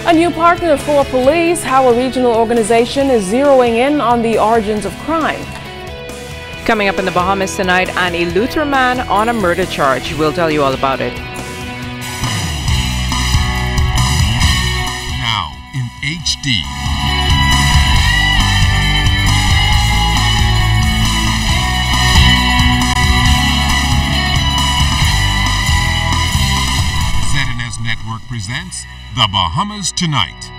A new partner for police, how a regional organization is zeroing in on the origins of crime. Coming up in the Bahamas tonight, an Eleuthera man on a murder charge. We'll tell you all about it. Now in HD. ZNS Network presents The Bahamas Tonight.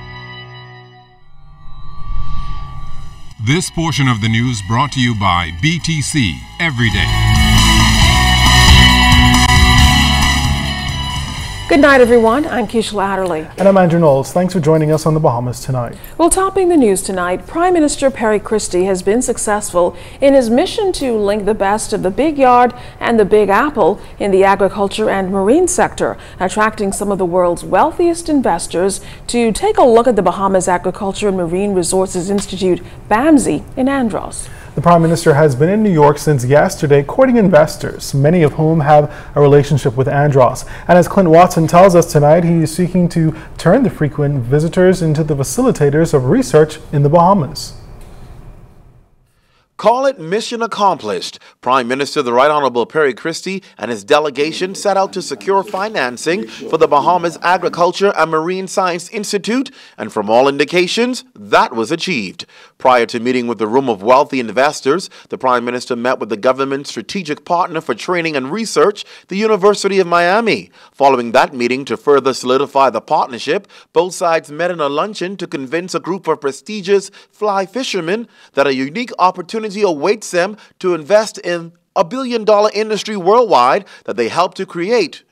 This portion of the news brought to you by BTC Every Day. Good night, everyone. I'm Keishla Adderley. And I'm Andrew Knowles. Thanks for joining us on the Bahamas Tonight. Well, topping the news tonight, Prime Minister Perry Christie has been successful in his mission to link the best of the Big Yard and the Big Apple in the agriculture and marine sector, attracting some of the world's wealthiest investors to take a look at the Bahamas Agriculture and Marine Resources Institute, BAIC, in Andros. The Prime Minister has been in New York since yesterday, courting investors, many of whom have a relationship with Andros. And as Clint Watson tells us tonight, he is seeking to turn the frequent visitors into the facilitators of research in the Bahamas. Call it mission accomplished. Prime Minister the Right Honorable Perry Christie and his delegation set out to secure financing for the Bahamas Agriculture and Marine Science Institute, and from all indications, that was achieved. Prior to meeting with the room of wealthy investors, the Prime Minister met with the government's strategic partner for training and research, the University of Miami. Following that meeting, to further solidify the partnership, both sides met in a luncheon to convince a group of prestigious fly fishermen that a unique opportunity awaits them to invest in a billion-dollar industry worldwide that they helped to create.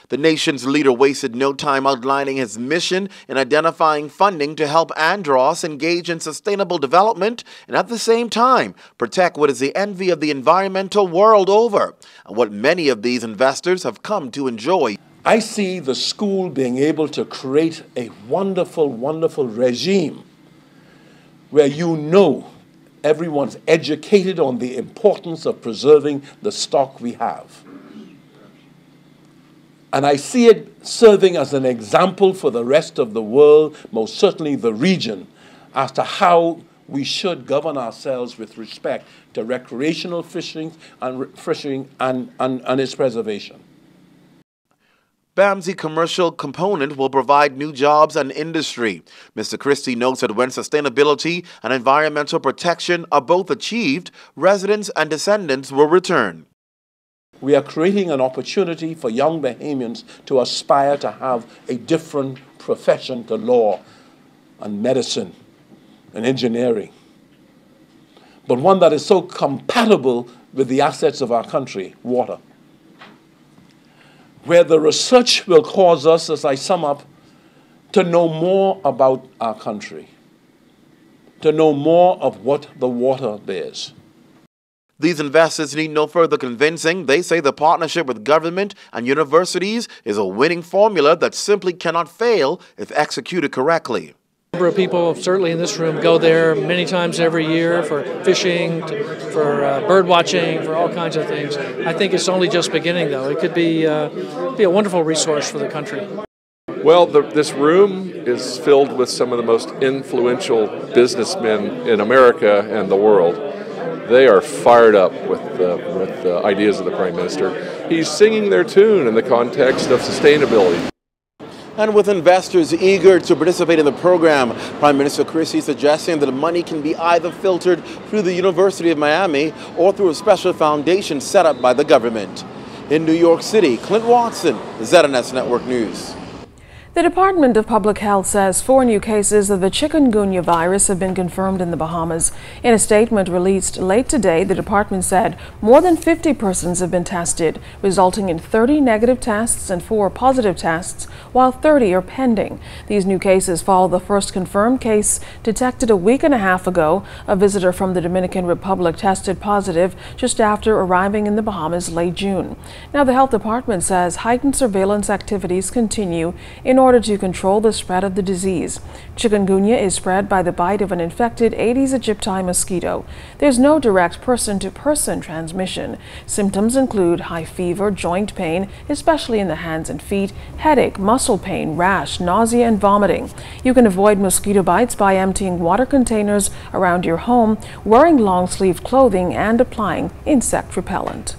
The nation's leader wasted no time outlining his mission in identifying funding to help Andros engage in sustainable development and at the same time protect what is the envy of the environmental world over, and what many of these investors have come to enjoy. I see the school being able to create a wonderful, wonderful regime where everyone's educated on the importance of preserving the stock we have. And I see it serving as an example for the rest of the world, most certainly the region, as to how we should govern ourselves with respect to recreational fishing and its preservation. BAIC commercial component will provide new jobs and industry. Mr. Christie notes that when sustainability and environmental protection are both achieved, residents and descendants will return. We are creating an opportunity for young Bahamians to aspire to have a different profession to law and medicine and engineering, but one that is so compatible with the assets of our country, water, where the research will cause us, as I sum up, to know more about our country, to know more of what the water bears. These investors need no further convincing. They say the partnership with government and universities is a winning formula that simply cannot fail if executed correctly. A number of people, certainly in this room, go there many times every year for fishing, for bird watching, for all kinds of things. I think it's only just beginning, though. It could be a wonderful resource for the country. Well, this room is filled with some of the most influential businessmen in America and the world. They are fired up with the ideas of the Prime Minister. He's singing their tune in the context of sustainability. And with investors eager to participate in the program, Prime Minister Christie suggesting that the money can be either filtered through the University of Miami or through a special foundation set up by the government. In New York City, Clint Watson, ZNS Network News. The Department of Public Health says 4 new cases of the chikungunya virus have been confirmed in the Bahamas. In a statement released late today, the department said more than 50 persons have been tested, resulting in 30 negative tests and 4 positive tests, while 30 are pending. These new cases follow the first confirmed case detected a week and a half ago. A visitor from the Dominican Republic tested positive just after arriving in the Bahamas late June. Now, the health department says heightened surveillance activities continue in order order to control the spread of the disease. Chikungunya is spread by the bite of an infected Aedes aegypti mosquito. There's no direct person-to-person transmission. Symptoms include high fever, joint pain, especially in the hands and feet, headache, muscle pain, rash, nausea, and vomiting. You can avoid mosquito bites by emptying water containers around your home, wearing long-sleeved clothing, and applying insect repellent.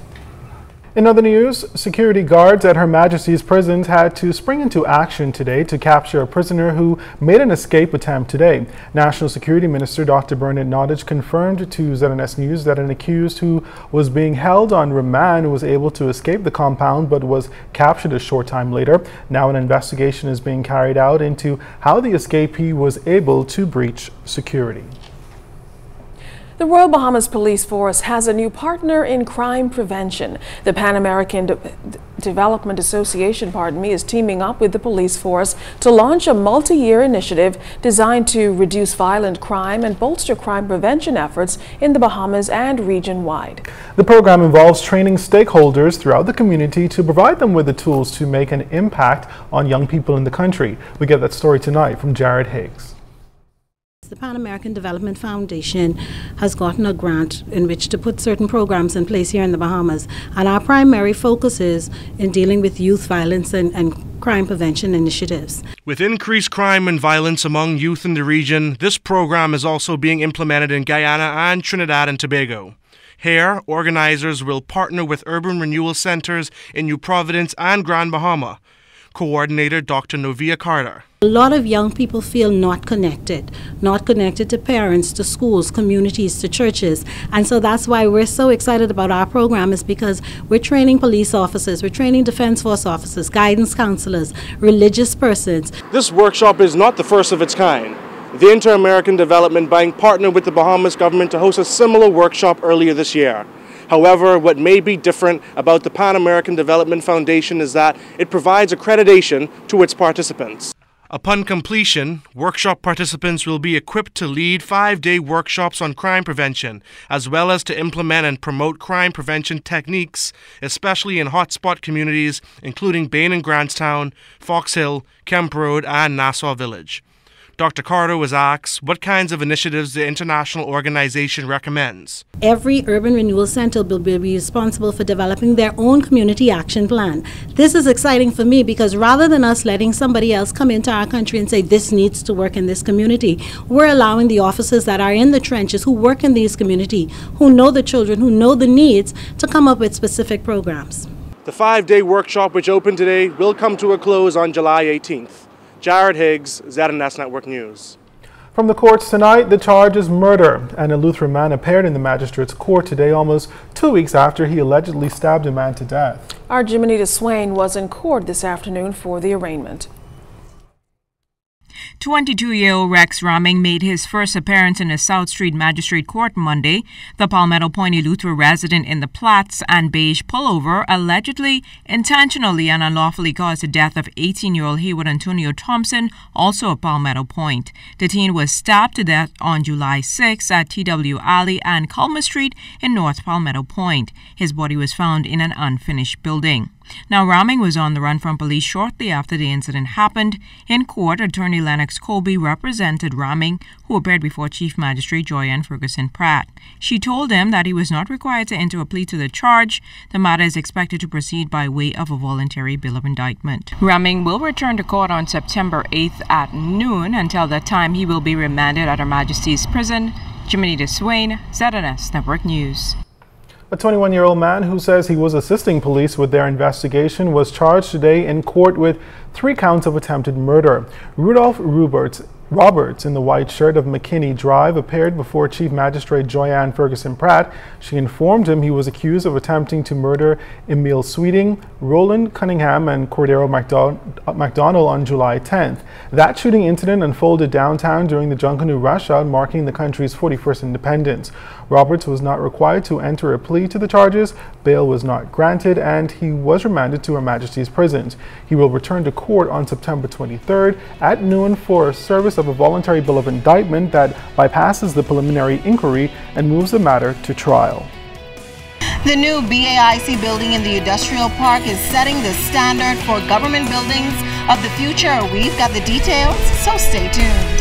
In other news, security guards at Her Majesty's prisons had to spring into action today to capture a prisoner who made an escape attempt today. National Security Minister Dr. Bernard Nottage confirmed to ZNS News that an accused who was being held on remand was able to escape the compound but was captured a short time later. Now an investigation is being carried out into how the escapee was able to breach security. The Royal Bahamas Police Force has a new partner in crime prevention. The Pan American Development Association, is teaming up with the police force to launch a multi-year initiative designed to reduce violent crime and bolster crime prevention efforts in the Bahamas and region-wide. The program involves training stakeholders throughout the community to provide them with the tools to make an impact on young people in the country. We get that story tonight from Jared Higgs. The Pan American Development Foundation has gotten a grant in which to put certain programs in place here in the Bahamas, and our primary focus is in dealing with youth violence and crime prevention initiatives. With increased crime and violence among youth in the region, this program is also being implemented in Guyana and Trinidad and Tobago. Here, organizers will partner with urban renewal centers in New Providence and Grand Bahama. Coordinator Dr. Novia Carter. A lot of young people feel not connected to parents, to schools, communities, to churches. And so that's why we're so excited about our program, is because we're training police officers, we're training defense force officers, guidance counselors, religious persons. This workshop is not the first of its kind. The Inter-American Development Bank partnered with the Bahamas government to host a similar workshop earlier this year. However, what may be different about the Pan American Development Foundation is that it provides accreditation to its participants. Upon completion, workshop participants will be equipped to lead 5-day workshops on crime prevention, as well as to implement and promote crime prevention techniques, especially in hotspot communities, including Bain and Grantstown, Fox Hill, Kemp Road, and Nassau Village. Dr. Carter was asked what kinds of initiatives the international organization recommends. Every urban renewal center will be responsible for developing their own community action plan. This is exciting for me because rather than us letting somebody else come into our country and say this needs to work in this community, we're allowing the officers that are in the trenches, who work in these communities, who know the children, who know the needs, to come up with specific programs. The 5-day workshop, which opened today, will come to a close on July 18th. Jared Higgs, ZNS Network News. From the courts tonight, the charge is murder, and a Lutheran man appeared in the magistrate's court today, almost 2 weeks after he allegedly stabbed a man to death. Our Jimenita Swain was in court this afternoon for the arraignment. 22-year-old Rex Raming made his first appearance in the South Street Magistrate Court Monday. The Palmetto Point Lutheran resident in the Platts and Beige pullover allegedly, intentionally and unlawfully caused the death of 18-year-old Hayward Antonio Thompson, also of Palmetto Point. The teen was stabbed to death on July 6 at T.W. Alley and Culmer Street in North Palmetto Point. His body was found in an unfinished building. Now, Raming was on the run from police shortly after the incident happened. In court, attorney Lennox Colby represented Raming, who appeared before Chief Magistrate Joyanne Ferguson Pratt. She told him that he was not required to enter a plea to the charge. The matter is expected to proceed by way of a voluntary bill of indictment. Raming will return to court on September 8th at noon. Until that time, he will be remanded at Her Majesty's Prison. Jimenita Swain, ZNS Network News. A 21-year-old man who says he was assisting police with their investigation was charged today in court with 3 counts of attempted murder. Rudolph Roberts in the white shirt of McKinney Drive appeared before Chief Magistrate Joyanne Ferguson Pratt. She informed him he was accused of attempting to murder Emil Sweeting, Roland Cunningham, and Cordero McDonald on July 10th. That shooting incident unfolded downtown during the Junkanoo rush hour marking the country's 41st independence. Roberts was not required to enter a plea to the charges, bail was not granted, and he was remanded to Her Majesty's prisons. He will return to court on September 23rd at noon for service of a voluntary bill of indictment that bypasses the preliminary inquiry and moves the matter to trial. The new BAIC building in the industrial park is setting the standard for government buildings of the future. We've got the details, so stay tuned.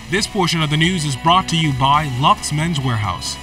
This portion of the news is brought to you by Lux Men's Warehouse.